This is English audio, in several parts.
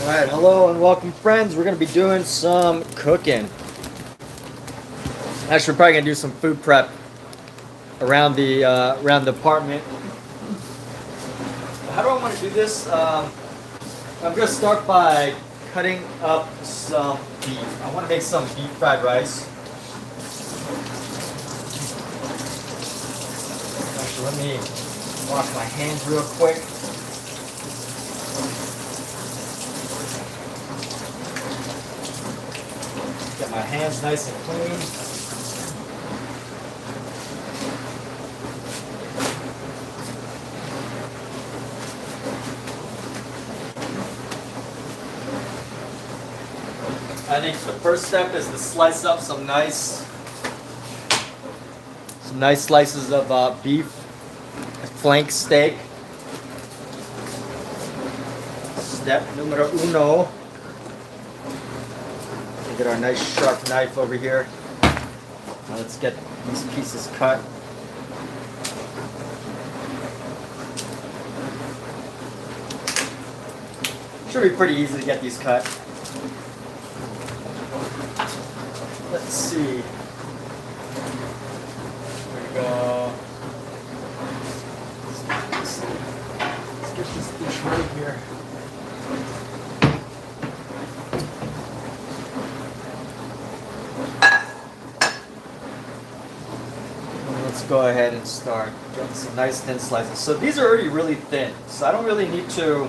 Alright, hello and welcome friends. We're going to be doing some cooking. Actually, we're probably going to do some food prep around the apartment. How do I want to do this? I'm going to start by cutting up some beef. I want to make some beef fried rice. Actually, let me wash my hands real quick. Get my hands nice and clean. I think the first step is to slice up some nice slices of beef, flank steak. Step numero uno. Get our nice sharp knife over here. Now let's get these pieces cut. Should be pretty easy to get these cut. Let's see. There we go. Let's get this dish right here. Let's go ahead and start getting some nice thin slices. So these are already really thin, so I don't really need to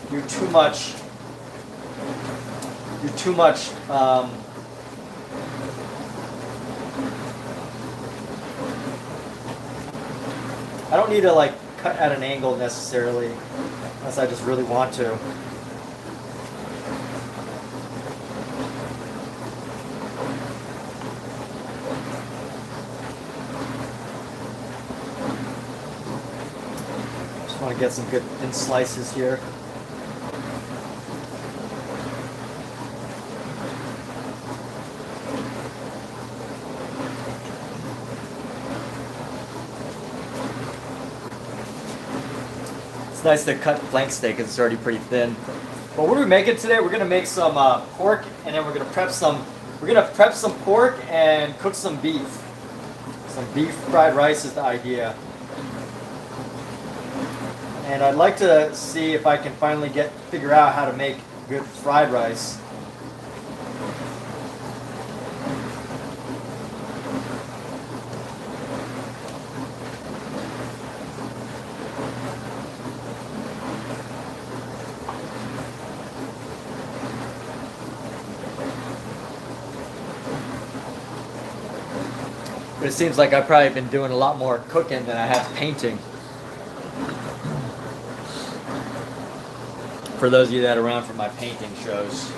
do too much. I don't need to like cut at an angle necessarily, unless I just really want to. Just want to get some good thin slices here. Nice to cut flank steak because it's already pretty thin. But what are we making today? We're gonna make some pork, and then we're gonna prep some pork and cook some beef. Some beef fried rice is the idea. And I'd like to see if I can finally figure out how to make good fried rice. But it seems like I've probably been doing a lot more cooking than I have painting. For those of you that are around for my painting shows.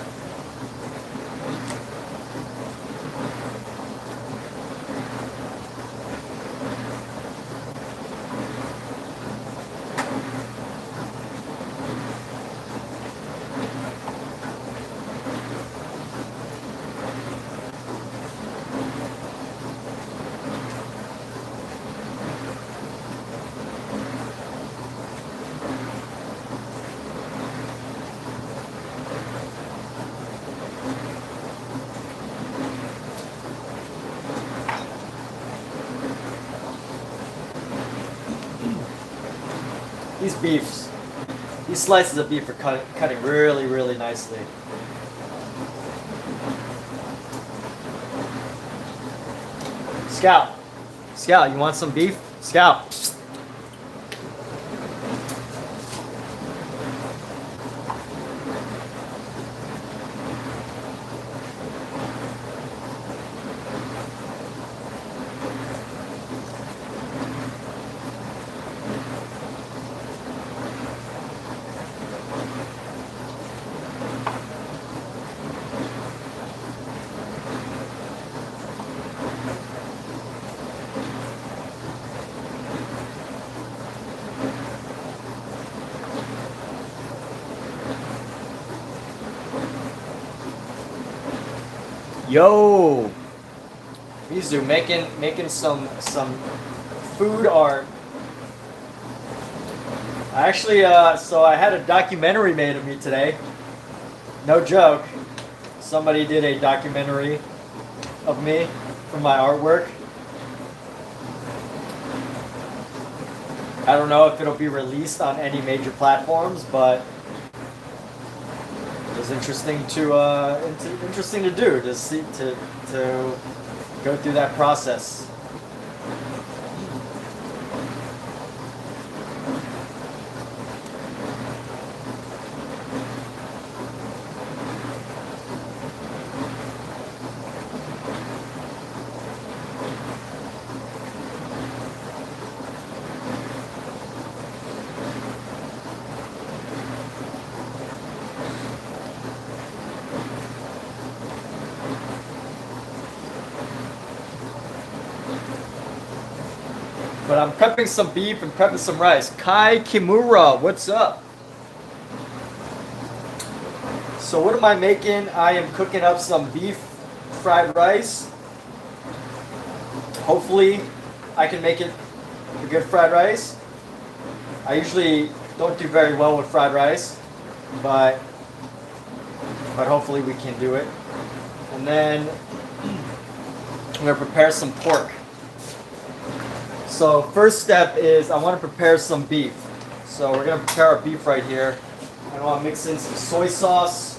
These slices of beef are cutting really, really nicely. Scout, you want some beef? Scout. Yo, Mizu making some food art. Actually, so I had a documentary made of me today. No joke. Somebody did a documentary of me for my artwork. I don't know if it'll be released on any major platforms, but it was interesting to do to see to go through that process. But I'm prepping some beef and prepping some rice. Kai Kimura, what's up? So what am I making? I am cooking up some beef fried rice. Hopefully I can make it a good fried rice. I usually don't do very well with fried rice, but hopefully we can do it. And then I'm gonna prepare some pork. So first step is I want to prepare some beef. So we're going to prepare our beef right here. I want to mix in some soy sauce.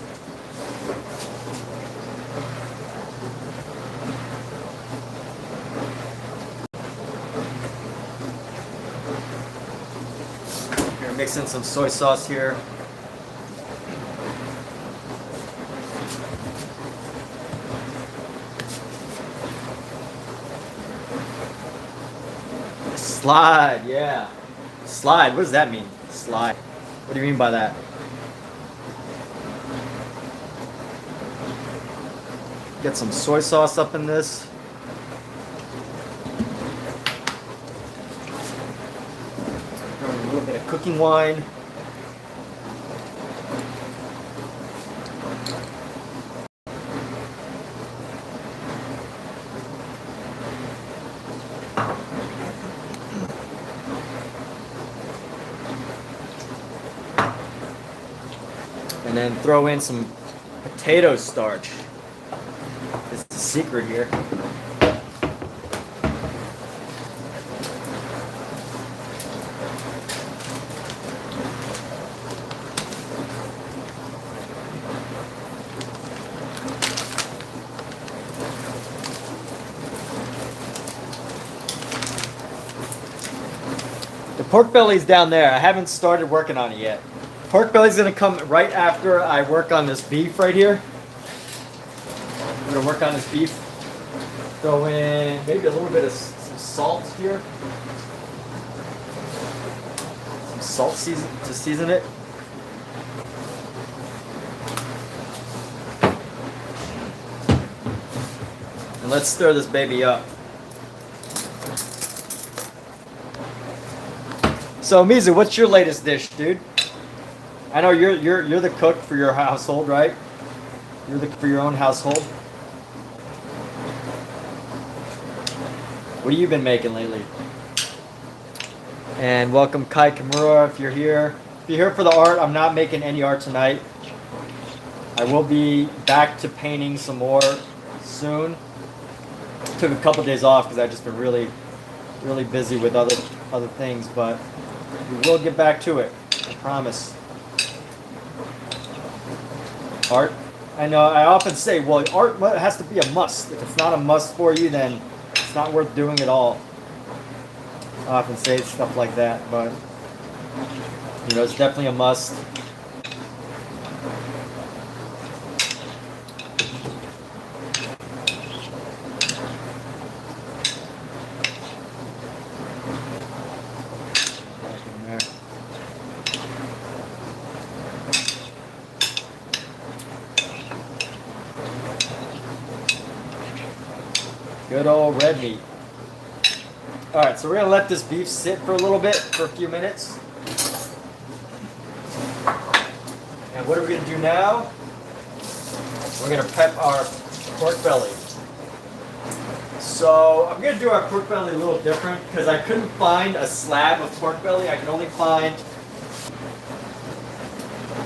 I'm going to mix in some soy sauce here. Slide, yeah. Slide, what does that mean? Slide. What do you mean by that? Get some soy sauce up in this. Throw in a little bit of cooking wine. And then throw in some potato starch. It's the secret here. The pork belly's down there. I haven't started working on it yet. Pork belly's gonna come right after I work on this beef right here. I'm gonna work on this beef. Throw in maybe a little bit of some salt here. Some salt to season it. And let's stir this baby up. So Mizu, what's your latest dish, dude? I know you're the cook for your household, right? You're the for your own household. What have you been making lately? And welcome Kai Kimura if you're here. If you're here for the art, I'm not making any art tonight. I will be back to painting some more soon. Took a couple days off because I've just been really busy with other things, but we will get back to it. I promise. Art. I know I often say, well, art has to be a must. If it's not a must for you, then it's not worth doing at all. I often say stuff like that, but you know, it's definitely a must. Good old red meat. Alright, so we're going to let this beef sit for a little bit, for a few minutes. And what are we going to do now? We're going to prep our pork belly. So I'm going to do our pork belly a little different because I couldn't find a slab of pork belly. I could only find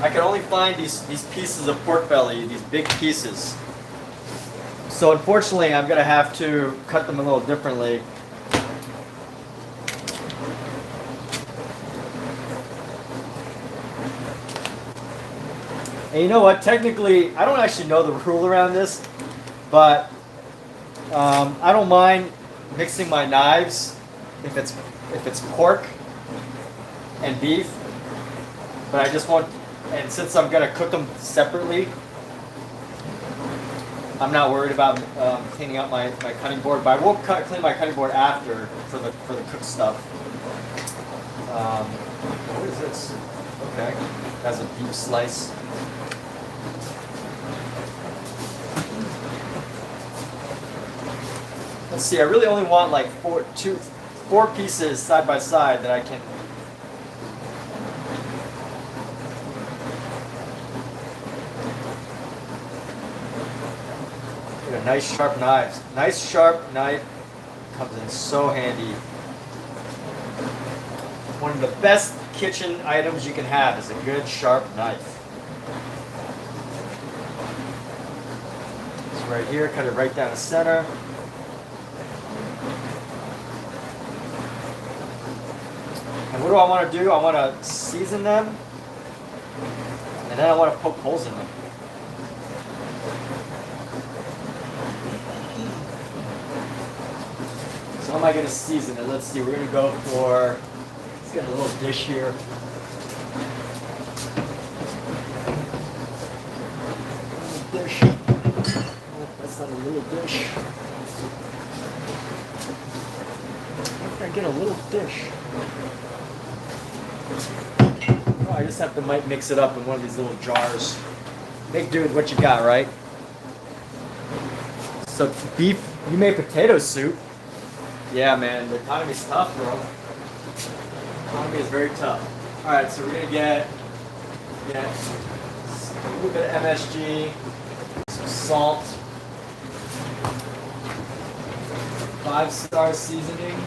I can only find these pieces of pork belly, these big pieces. So unfortunately, I'm gonna have to cut them a little differently. And you know what? Technically, I don't actually know the rule around this, but I don't mind mixing my knives if it's pork and beef. But I just want, and since I'm gonna cook them separately, I'm not worried about cleaning up my cutting board. But I will clean my cutting board after for the cooked stuff. What is this? Okay, that's a beef slice. Let's see, I really only want like four pieces side by side that I can. Get a nice sharp knife. Nice sharp knife comes in so handy. One of the best kitchen items you can have is a good sharp knife. It's right here, cut it right down the center. And what do I want to do? I want to season them, and then I want to poke holes in them. So how am I going to season it? Let's see, we're going to go for, let's get a little dish here. Dish. Oh, that's not a little dish. How can I get a little dish? Oh, I just have to might mix it up in one of these little jars. Make do with what you got, right? So beef, you made potato soup. Yeah, man, the economy's tough, bro. The economy is very tough. All right, so we're gonna get a little bit of MSG, some salt, 5-star seasoning.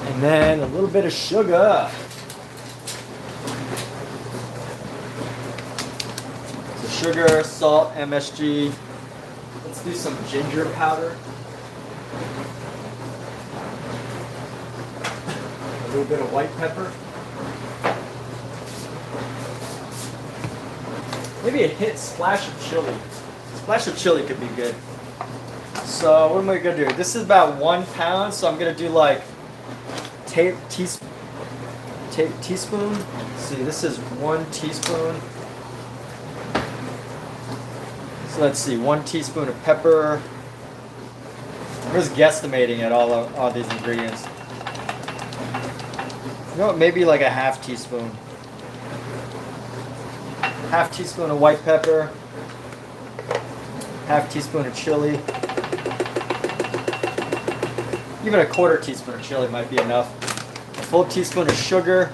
And then a little bit of sugar. So sugar, salt, MSG. Let's do some ginger powder. A little bit of white pepper. Maybe a splash of chili. Splash of chili could be good. So what am I gonna do? This is about 1 pound, so I'm gonna do like teaspoon. Let's see, this is 1 teaspoon. So let's see, 1 teaspoon of pepper. I'm just guesstimating at all these ingredients. You know what? Maybe like a half teaspoon. Half teaspoon of white pepper. Half teaspoon of chili. Even a 1/4 teaspoon of chili might be enough. A full teaspoon of sugar.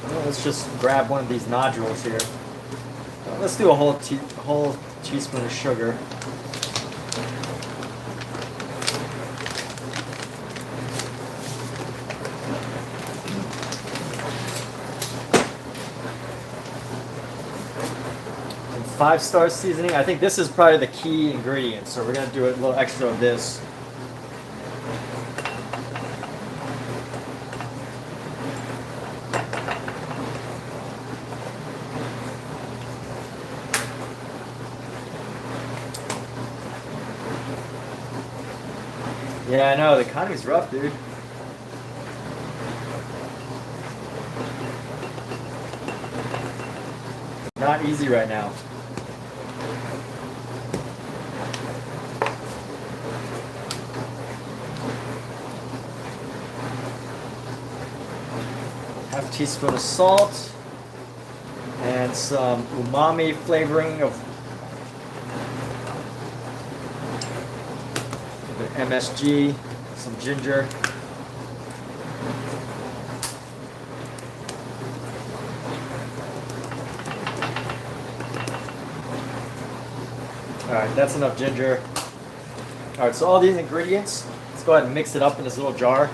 Well, let's just grab one of these nodules here. Let's do a whole teaspoon of sugar. And 5-star seasoning. I think this is probably the key ingredient, so we're going to do a little extra of this. Yeah, I know, the economy's rough, dude. Not easy right now. Half teaspoon of salt and some umami flavoring of MSG, some ginger. That's enough ginger. All right, so all these ingredients, let's go ahead and mix it up in this little jar.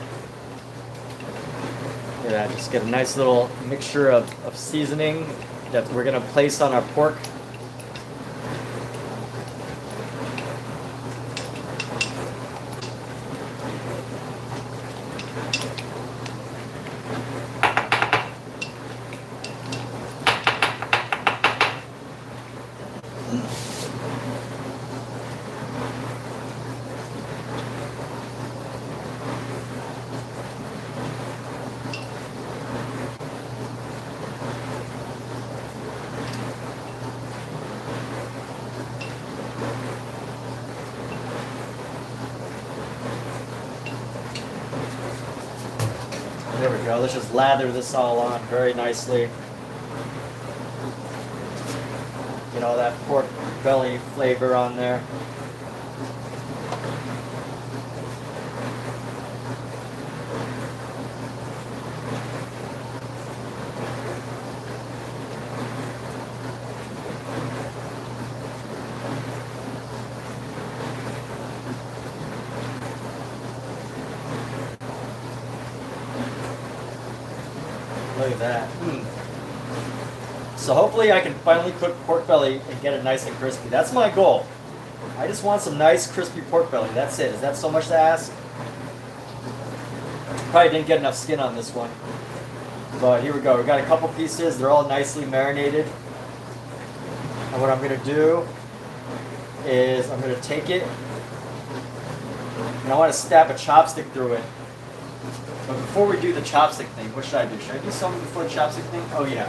Look at that, just get a nice little mixture of seasoning that we're gonna place on our pork. There we go. Let's just lather this all on very nicely. Get all that pork belly flavor on there. Look at that. So hopefully I can finally cook pork belly and get it nice and crispy. That's my goal. I just want some nice crispy pork belly. That's it. Is that so much to ask? Probably didn't get enough skin on this one. But here we go. We got a couple pieces. They're all nicely marinated. And what I'm going to do is I'm going to take it and I want to stab a chopstick through it. But before we do the chopstick thing, what should I do? Should I do something before the chopstick thing? Oh yeah.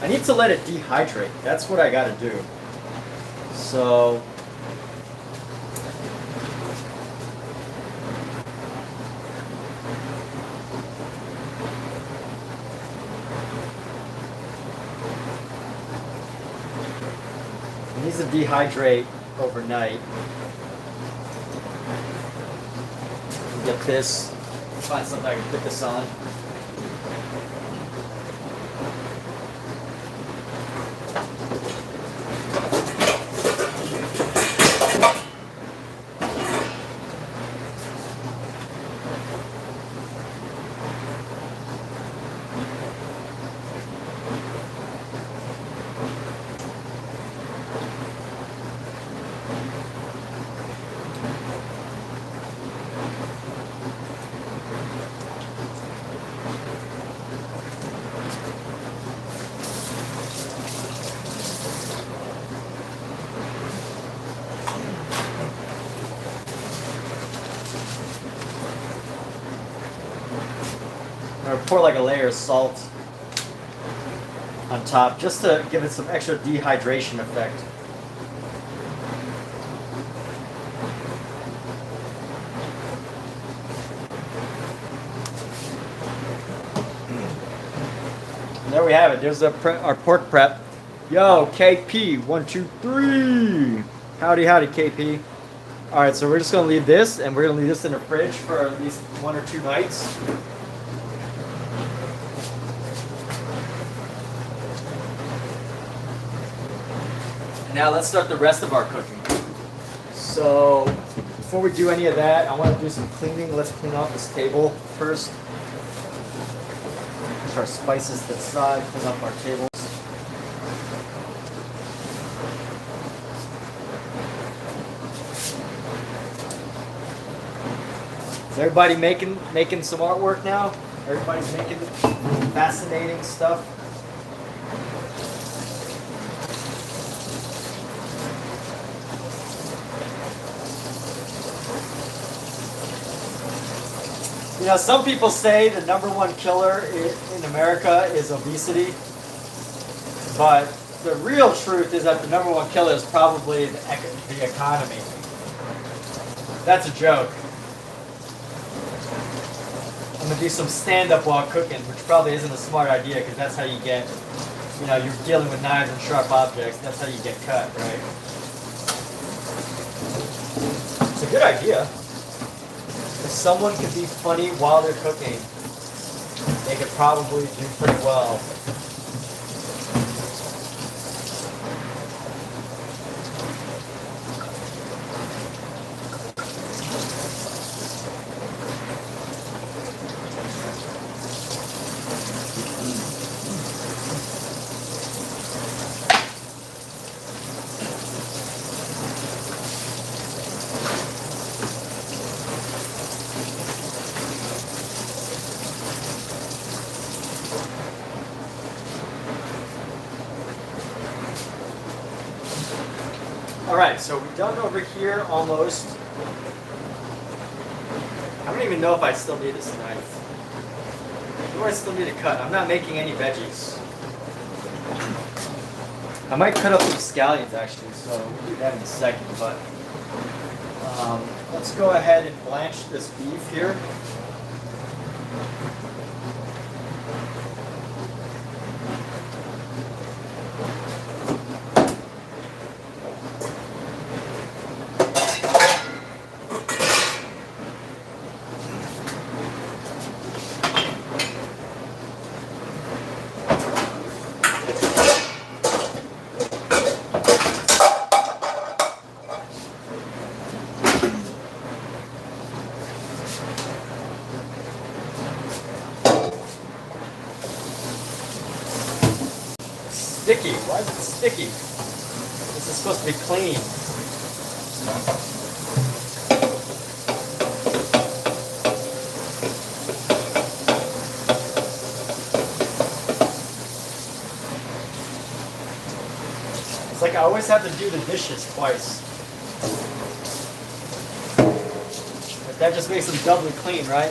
I need to let it dehydrate. That's what I gotta do. So it needs to dehydrate overnight. Get this. Find something I can put this on. I'm gonna pour like a layer of salt on top just to give it some extra dehydration effect. And there we have it. There's our pork prep. Yo, KP, 1, 2, 3. Howdy, howdy, KP. All right, so we're just gonna leave this, and we're gonna leave this in the fridge for at least 1 or 2 nights. Now let's start the rest of our cooking. So before we do any of that, I want to do some cleaning. Let's clean off this table first. Put our spices to the side, clean up our tables. Is everybody making some artwork now? Everybody's making fascinating stuff. You know, some people say the #1 killer in America is obesity, but the real truth is that the #1 killer is probably the economy. That's a joke. I'm gonna do some stand-up while cooking, which probably isn't a smart idea because that's how you get, you know, you're dealing with knives and sharp objects. That's how you get cut, right? good idea. If someone can be funny while they're cooking, they could probably do pretty well. Alright, so we're done over here almost. I don't even know if I still need this knife. Or I still need to cut. I'm not making any veggies. I might cut up some scallions actually, so we'll do that in a second, but let's go ahead and blanch this beef here. Sticky. Why is it sticky? This is supposed to be clean. It's like I always have to do the dishes twice. But that just makes them doubly clean, right?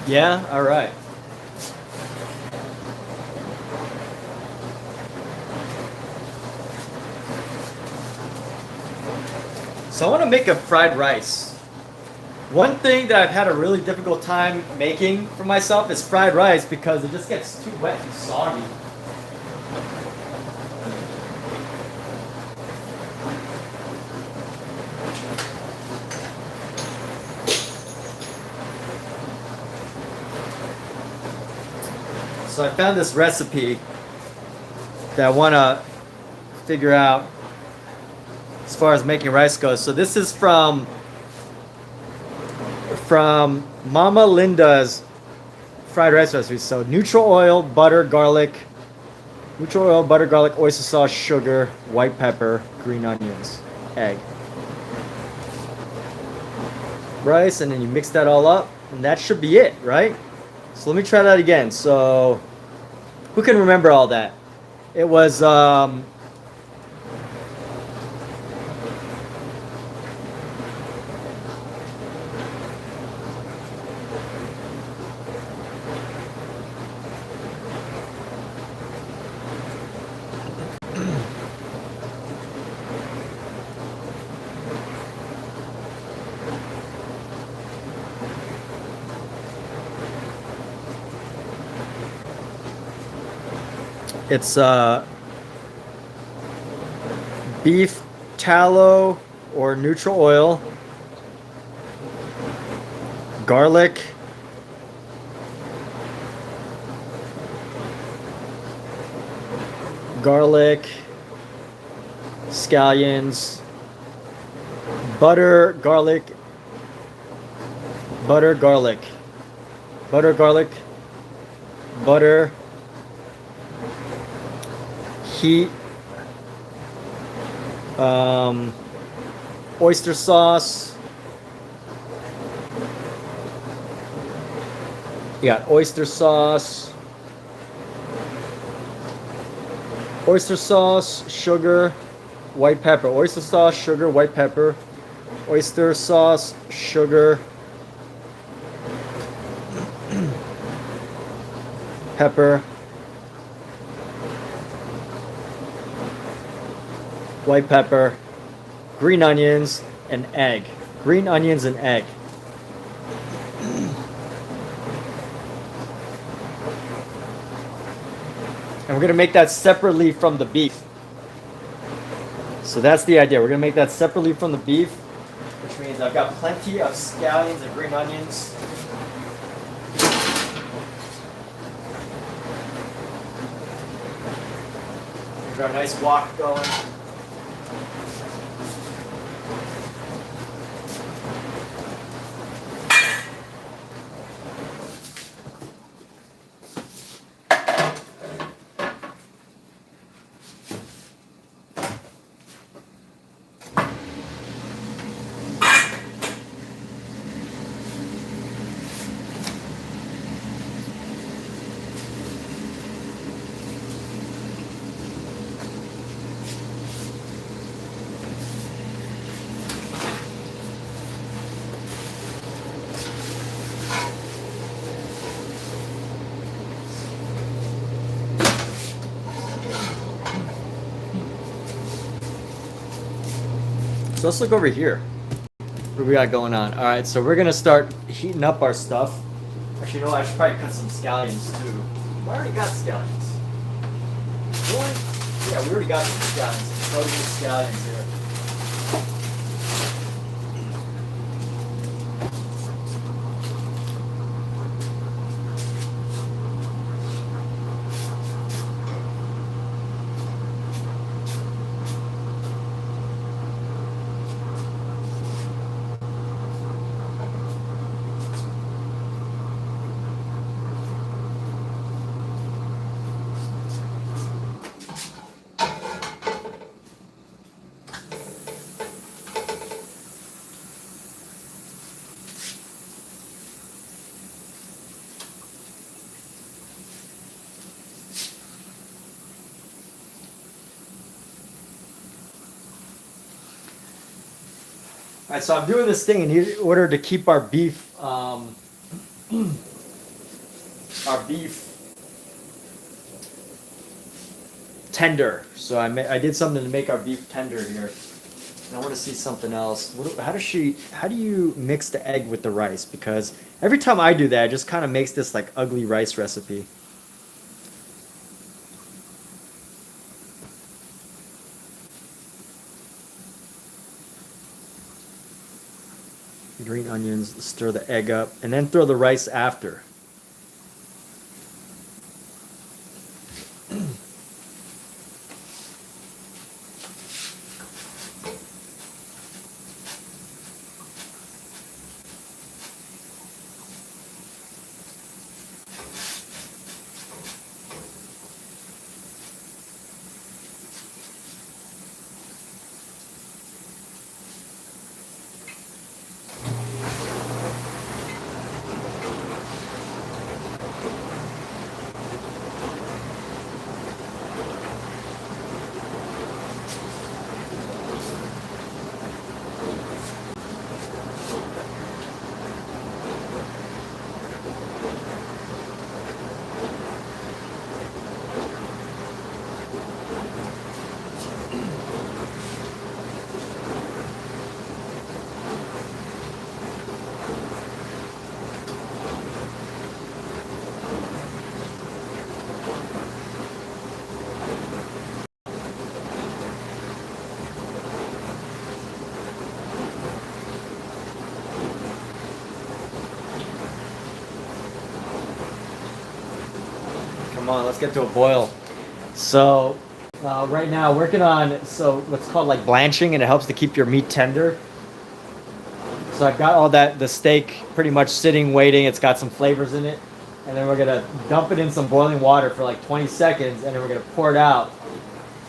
Yeah, all right. So I want to make a fried rice. One thing that I've had a really difficult time making for myself is fried rice because it just gets too wet and soggy. So I found this recipe that I want to figure out as far as making rice goes. So this is from Mama Linda's fried rice recipe. So neutral oil, butter, garlic, oyster sauce, sugar, white pepper, green onions, egg, rice, and then you mix that all up, and that should be it, right? So let me try that again. So who can remember all that? It was it's beef tallow or neutral oil, garlic, scallions, butter, garlic, heat, oyster sauce. You got oyster sauce, Oyster sauce, sugar, white pepper. Oyster sauce, sugar, white pepper. Oyster sauce, sugar, pepper, white pepper, green onions, and egg. Green onions and egg. And we're going to make that separately from the beef. So that's the idea. We're going to make that separately from the beef, which means I've got plenty of scallions and green onions. We've got a nice wok going. So let's look over here. What do we got going on? All right, so we're gonna start heating up our stuff. Actually, you know what? I should probably cut some scallions too. We already got scallions. Really? Yeah, we already got some scallions. So we need scallions here. All right, so I'm doing this thing in order to keep our beef, tender. So I did something to make our beef tender here. And I want to see something else. How do you mix the egg with the rice? Because every time I do that, it just kind of makes this like ugly rice recipe. Green onions, stir the egg up, and then throw the rice after. Come on, let's get to a boil. So right now working on what's called like blanching, and it helps to keep your meat tender. So I've got all the steak pretty much sitting waiting. It's got some flavors in it, and then we're gonna dump it in some boiling water for like 20 seconds, and then we're gonna pour it out,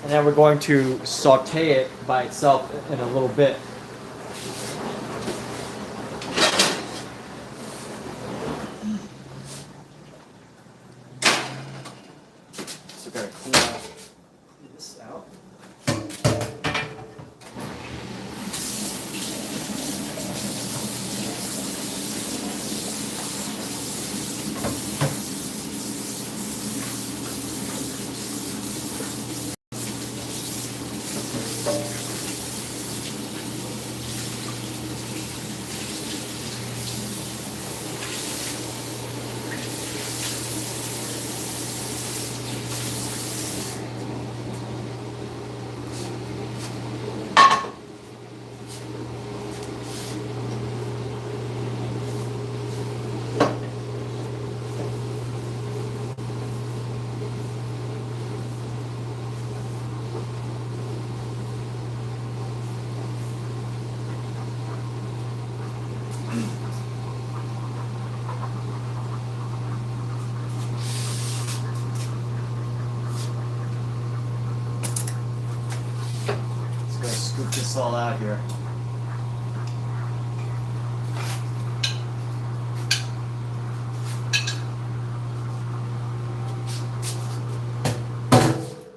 and then we're going to saute it by itself in a little bit. So gotta clean up this out. Scoop this all out here.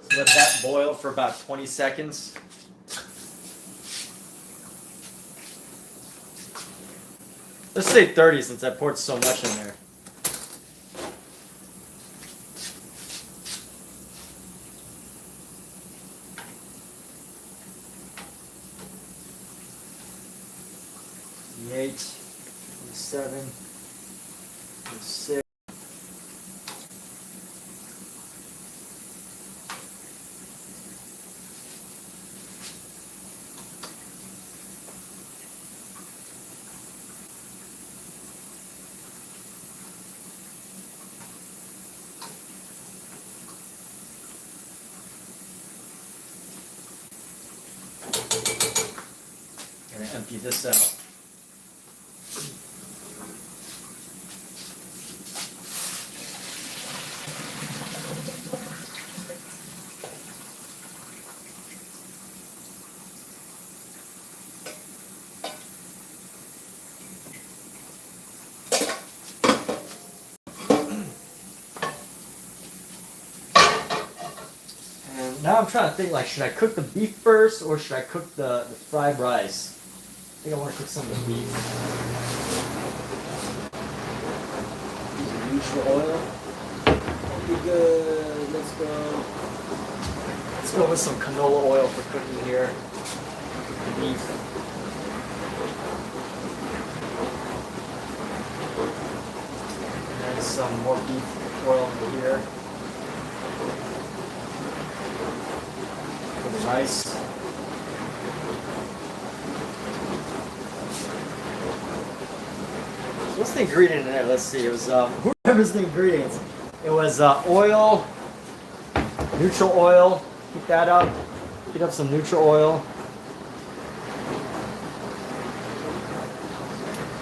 So let that boil for about 20 seconds. Let's say 30 since I poured so much in there. Eight, 7, 6. I'm gonna empty this out. Now I'm trying to think, like, should I cook the beef first or should I cook the fried rice? I think I want to cook some of the beef. Neutral oil. That'll be good. Let's go. Let's go with some canola oil for cooking here. The beef. And then some more beef oil in here. For the rice. What's the ingredient in there? Let's see. It was who remembers the ingredients? It was oil, neutral oil. Heat that up. Heat up some neutral oil.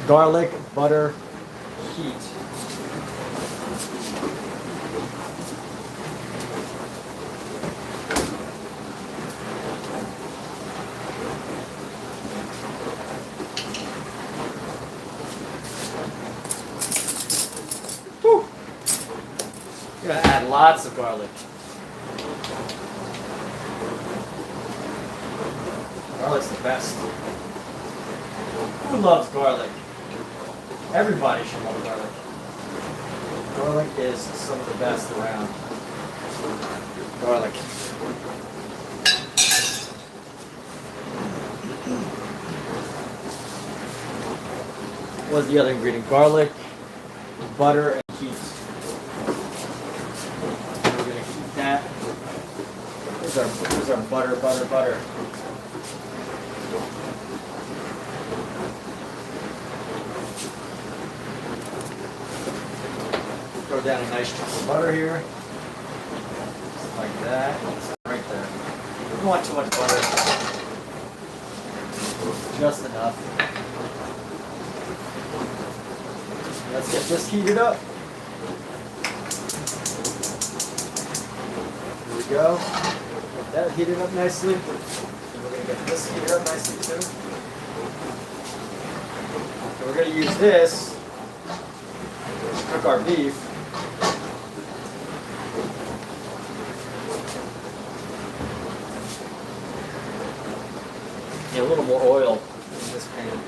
Garlic, butter, heat. Gonna add lots of garlic. Garlic's the best. Who loves garlic? Everybody should love garlic. Garlic is some of the best around. Garlic. What's the other ingredient? Garlic, butter, and heat. Here's our butter. Throw down a nice chunk of butter here. Just like that. Right there. You don't want too much butter. Just enough. Let's get this heated up. Here we go. Get that heated up nicely. And we're going to get this heated up nicely too. So we're going to use this to cook our beef. need a little more oil in this pan.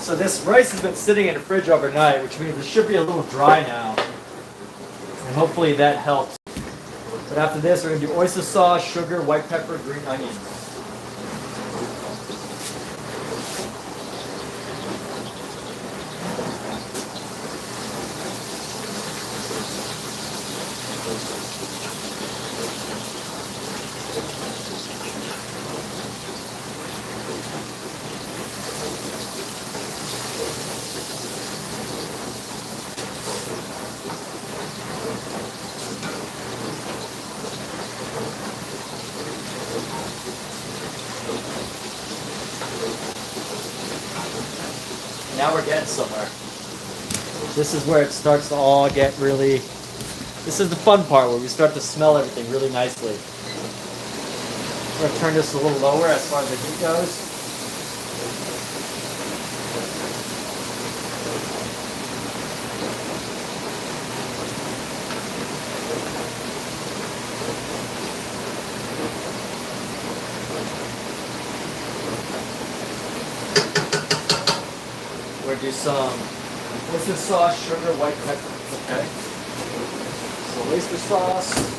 So this rice has been sitting in the fridge overnight, which means it should be a little dry now. And hopefully that helps. But after this, we're going to do oyster sauce, sugar, white pepper, green onions. Now we're getting somewhere. This is where it starts to all get really, this is the fun part where we start to smell everything really nicely. We're going to turn this a little lower as far as the heat goes. We're going to do some oyster sauce, sugar, white pepper. Okay. So oyster sauce.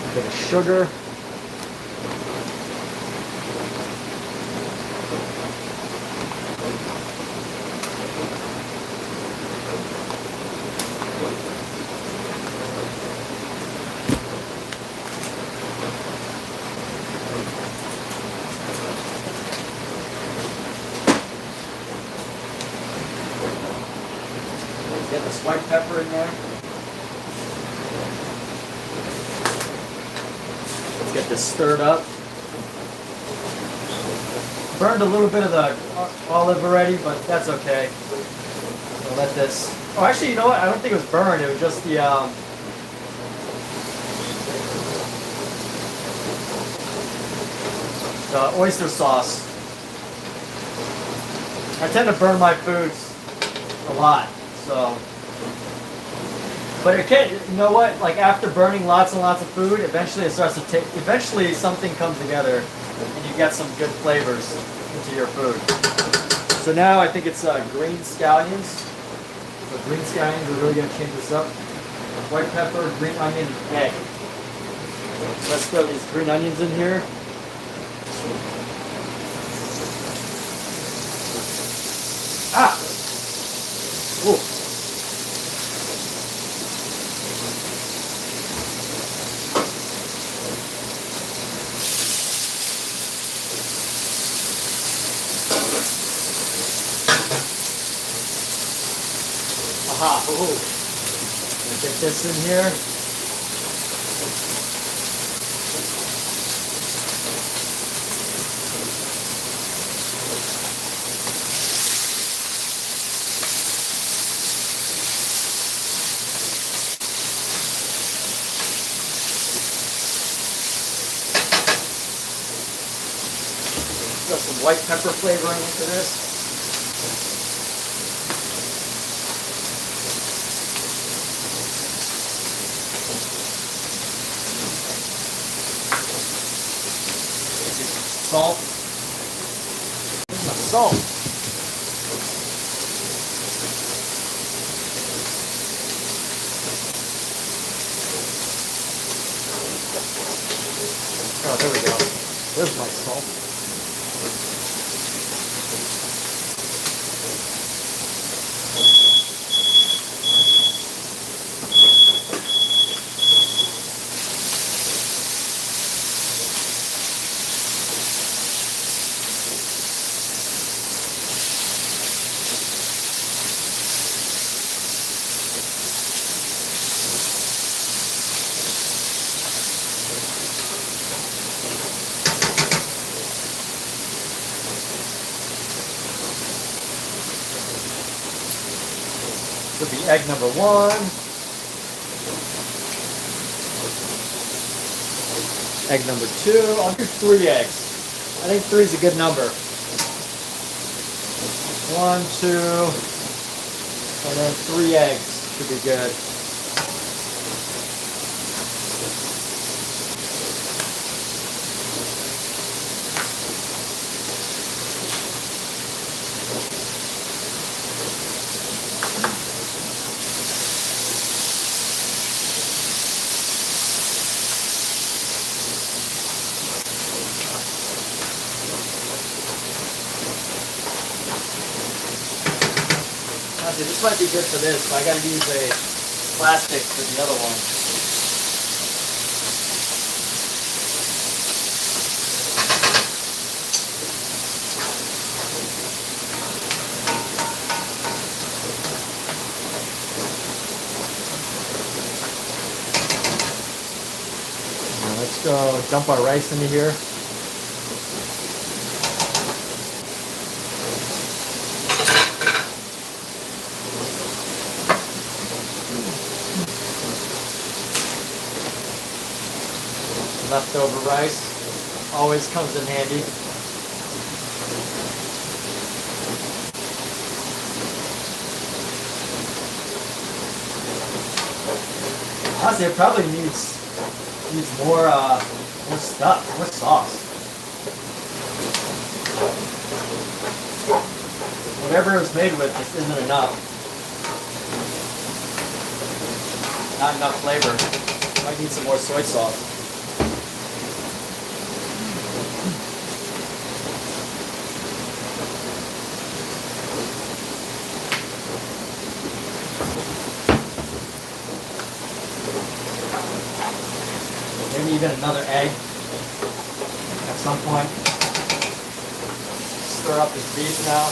A bit of sugar. Get this white pepper in there. Get this stirred up. Burned a little bit of the olive already, but that's okay. We'll let this. Oh, actually, you know what? I don't think it was burned. It was just the oyster sauce. I tend to burn my foods a lot, so. But it can, you know what? Like after burning lots and lots of food, eventually it starts to take. Eventually something comes together, and you get some good flavors into your food. So now I think it's green scallions. So green scallions are really going to change this up. White pepper, green onion, and egg. So let's throw these green onions in here. Ah! Ooh. Aha, ooh. Get this in here. Got some white pepper flavoring into this. Salt. Salt. This will be egg number 1. Egg number 2. I'll do 3 eggs. I think 3 is a good number. 1, 2, and then 3 eggs should be good. This might be good for this, but I gotta use a plastic for the other one. Now let's go dump our rice into here. Leftover rice always comes in handy. Honestly, it probably needs more stuff, more sauce. Whatever it was made with just isn't enough. Not enough flavor. Might need some more soy sauce. Maybe even another egg at some point. Stir up this beef now.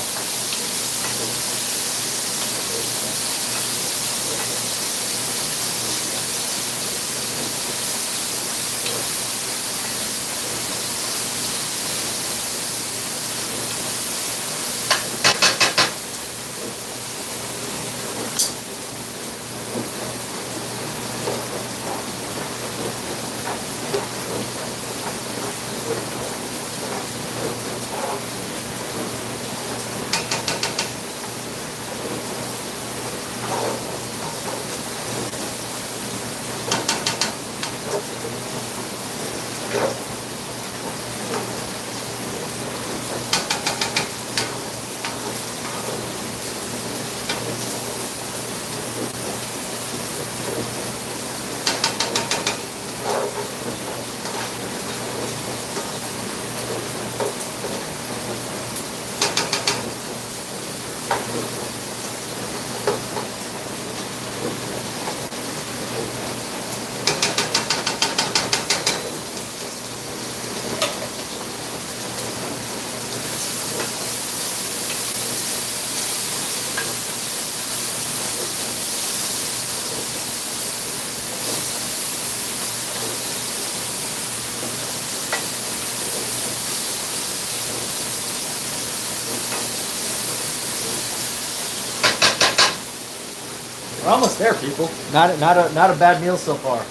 We're almost there, people. Not a bad meal so far.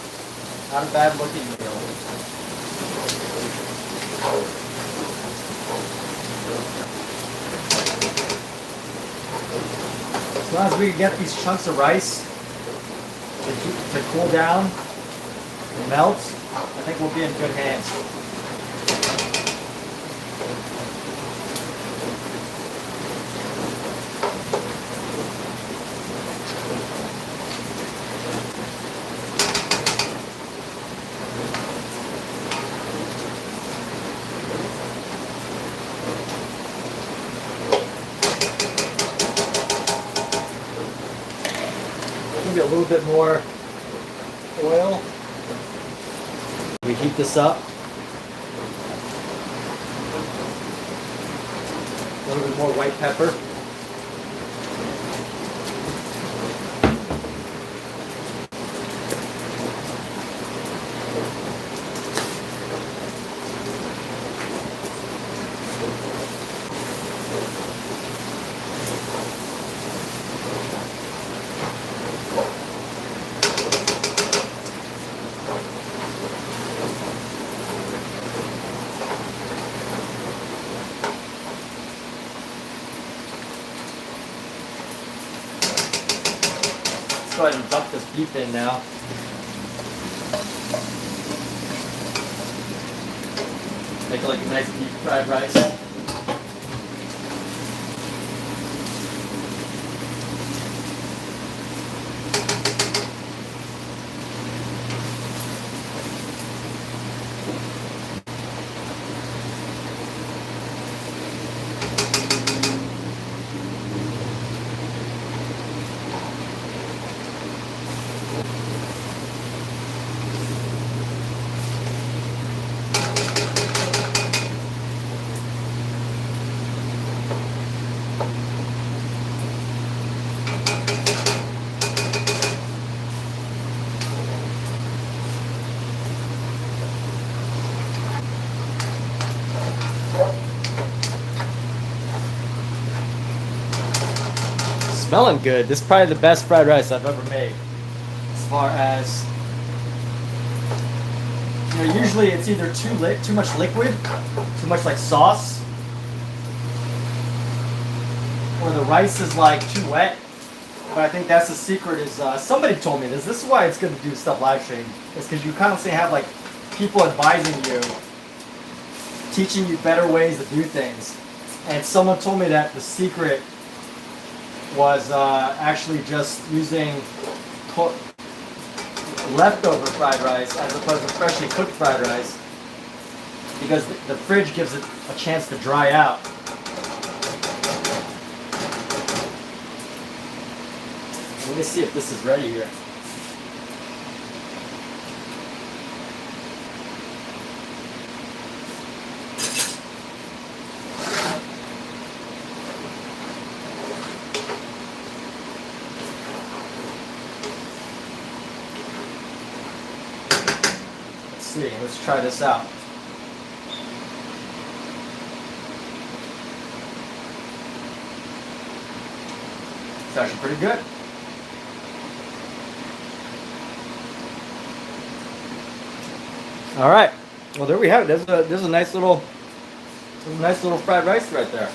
Not a bad looking meal. As long as we can get these chunks of rice to cool down and melt, I think we'll be in good hands. Maybe a little bit more oil. We heat this up. A little bit more white pepper. Let's go ahead and dump this beef in now. Make it like a nice deep fried rice. Smelling good. This is probably the best fried rice I've ever made. As far as, you know, usually it's either too much liquid, too much like sauce, or the rice is like too wet. But I think that's the secret. Is somebody told me this. This is why it's good to do stuff live stream. It's because you constantly have like people advising you, teaching you better ways to do things. And someone told me that the secret was actually just using leftover fried rice as opposed to freshly cooked fried rice, because the fridge gives it a chance to dry out. Let me see if this is ready here. Let's try this out. It's actually pretty good. All right. Well, there we have it. There's a nice little fried rice right there.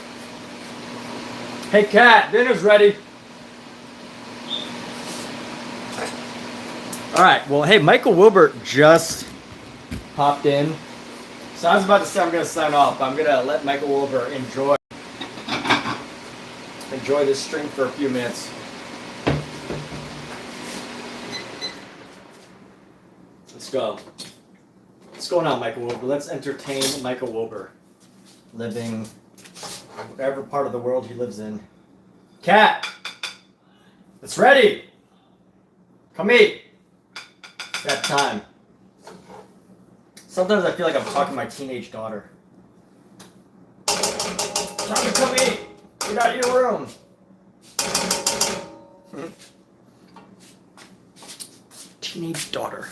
Hey, Kat, dinner's ready. All right. Well, hey, Michael Wilbert just popped in. So I was about to say I'm going to sign off, but I'm going to let Michael Wilbur enjoy this stream for a few minutes. Let's go. What's going on, Michael Wilbur? Let's entertain Michael Wilbur, living whatever part of the world he lives in. Cat, it's ready. Come eat. It's that time. Sometimes I feel like I'm talking to my teenage daughter. Time to come eat. Get out of your room. Teenage daughter.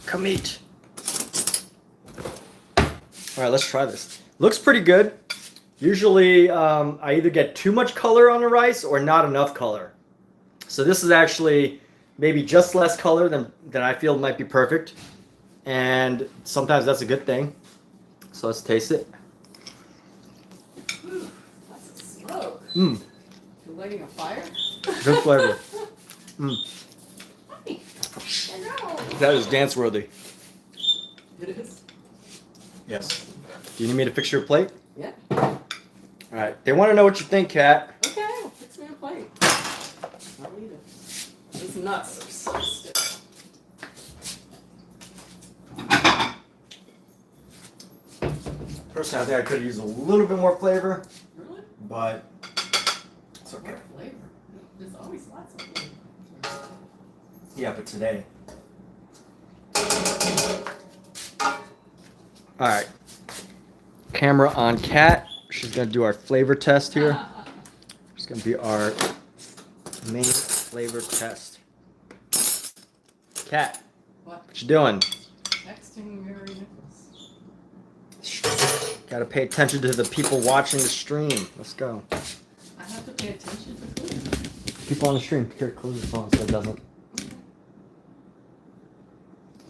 Come eat. Alright, let's try this. Looks pretty good. Usually I either get too much color on the rice or not enough color. So this is actually maybe just less color than I feel might be perfect. And sometimes that's a good thing. So let's taste it. Ooh, that's a smoke. Mmm. You're lighting a fire? Good flavor. Mmm. Hi. Hello. That is dance worthy. It is? Yes. Do you need me to fix your plate? Yeah. Alright. They want to know what you think, Kat. Okay, well, fix me a plate. I'll eat it. These nuts are so stiff. Personally, I think I could have used a little bit more flavor, Really? but it's okay. What flavor? There's always lots of flavor. Yeah, but today. Alright. Camera on Kat. She's going to do our flavor test here. It's going to be our main flavor test. Kat, What? what you doing? Texting Mary Nicholas. Got to pay attention to the people watching the stream. Let's go. I have to pay attention to food. People on the stream. Here, close your phone so it doesn't.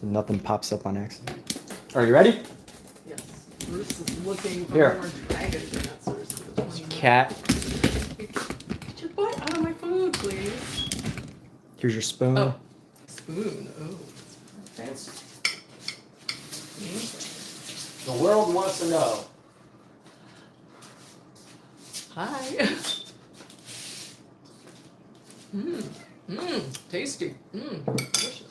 So nothing pops up on accident. Are you ready? Yes. Bruce is looking for Here. more dragon nuts. Kat. Get your butt out of my food, please. Here's your spoon. Oh, spoon. Oh, Fancy. amazing. The world wants to know. Hi. Tasty. Delicious.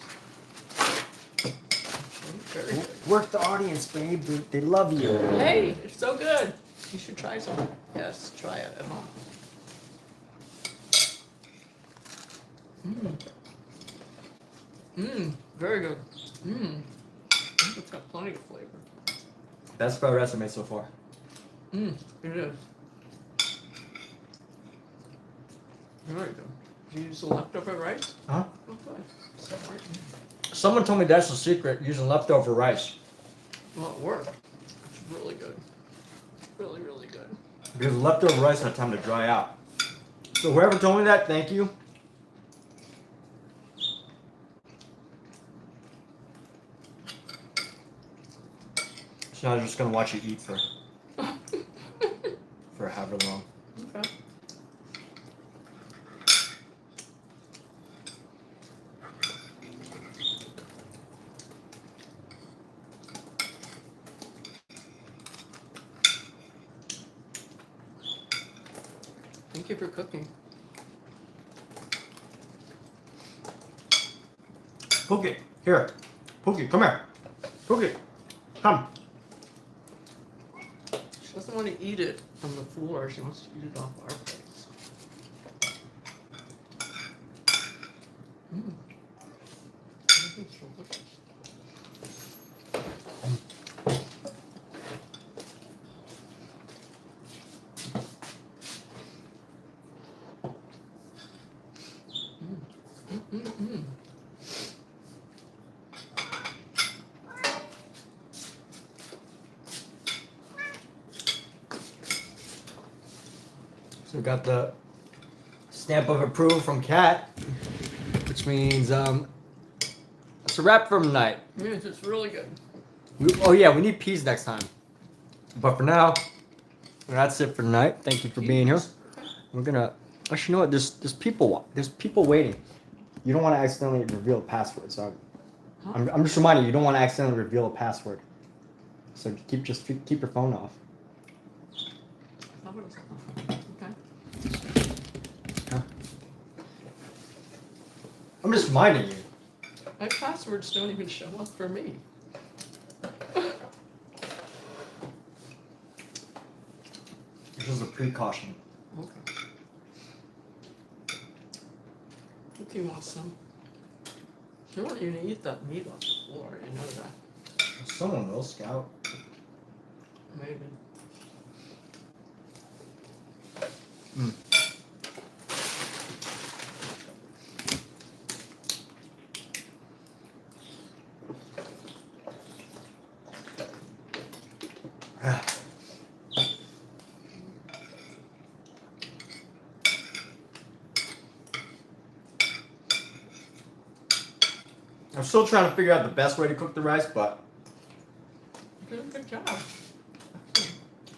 Very good. Work the audience, babe. They love you. Hey, it's so good. You should try some. Yes, try it at home. Very good. It's got plenty of flavor. Best fried rice I made so far. It is. Very good. Do you use the leftover rice? Huh? Okay. Smart. Someone told me that's the secret, using leftover rice. Well, it worked. It's really good. Really, really good. Because leftover rice had time to dry out. So whoever told me that, thank you. So I'm just gonna watch you eat for however long. Okay. Thank you for cooking. Pookie, here. Pookie, come here. Pookie, come. She doesn't want to eat it on the floor. She wants to eat it off our plates. It's delicious. So we got the stamp of approval from Kat, which means it's a wrap for tonight. Yes, it's really good. Oh yeah, we need peas next time. But for now, that's it for tonight. Thank you for being here. Okay. We're gonna. Actually, you know what? There's people waiting. You don't want to accidentally reveal a password. So I'm just reminding you. You don't want to accidentally reveal a password. So keep your phone off. Okay. Huh? I'm just reminding you. My passwords don't even show up for me. This is a precaution. Okay. Cookie wants some. You don't even eat that meat off the floor, you know that. Someone will, Scout. Maybe. I'm still trying to figure out the best way to cook the rice, but You did a good job.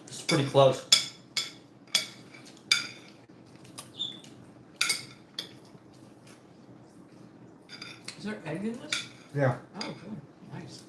it's pretty close. Is there egg in this? Yeah. Oh, good. Nice.